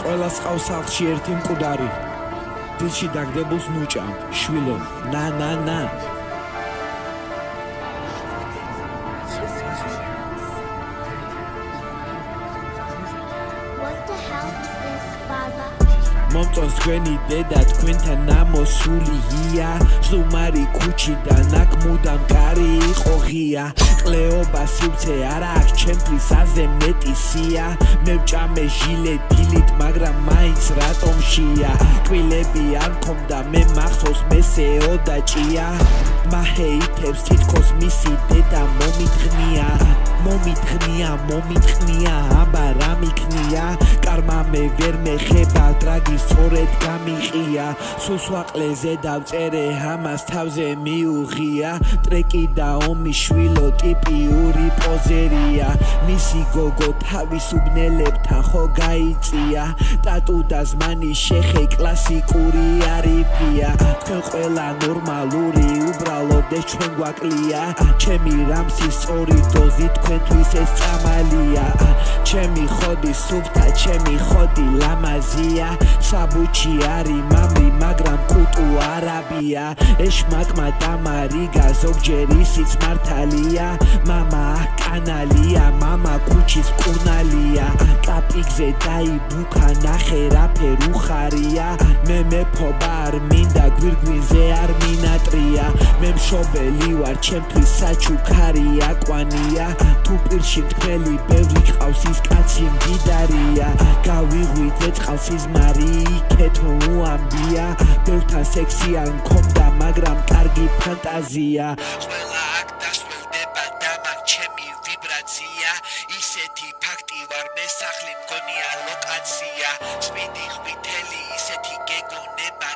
ყველას ყავს სახლში ერთი მკვდარი დილში დაგდებულს ნუჭამ შვილო ნა მომწონს თქვენი დედა თქვენთან ამოსულია ზუმარი ქუჩიდან აქ მუდამ კარი იყო ღია ყლეობა სივრცე არა აქ ჩემთვის აზე მეტი სია მე ვჭამე ჟილე დილით მაგრამ მაინც რატომშია კვილები არ მქონდა მე მახსოვს მესეო და ჭია მაჰეითებს თითქოს მისი დედა მომიტყნია აბა რა მიქნია კარმა მე ვერ მეხება დრაგი სწორედ გამიყია სულ სვაყლეზე დავწერე ამას თავზე მიუღია ტრეკი და ომი შვილო ტიპიური პოზერია მისი გოგო თავის უბნელებთან ხო გაიწია ტატუ და ზმანი შეხე კლასიკური არიფია თქვენ ყველა ნორმალური უბრალოდ ეს ჩვენ გვაკლია ჩემი რამსის სწორი დოზი თქვენთვის ეს წამალია ჩემი ხოდი სუფთა ჩემი ხოდი ლამაზია საბუჩი არი მამრი მაგრამ კუტუ არაბია ეშმაკმა დამარიგა ზოგჯერ ისიც მართალია მამა კანალია მამა ქუჩის კურნალია კაპიკზე დაიბუქა ნახე რა ფერუხარია მე მეფობა არ მინდა გვირგვინზე არ მინატრია მე მშობელი ვარ ჩემთვის საჩუქარი აკვანია თუ პირში მთელი ბევრი ყავს ის კაცი მდიდარია გავიღვით ეწყავს ის მარი იქეთ უამბია ბევრთან სექსი არ მქონდა მაგრამ კარგი ფანტაზია ყველა აქ დასვენდება და მაგ ჩემი ვიბრაცია ისეთი ფაქტი ვარ მე სახლი მგონია ლოკაცია სპიდი ხვითელი ისეთი გეგონება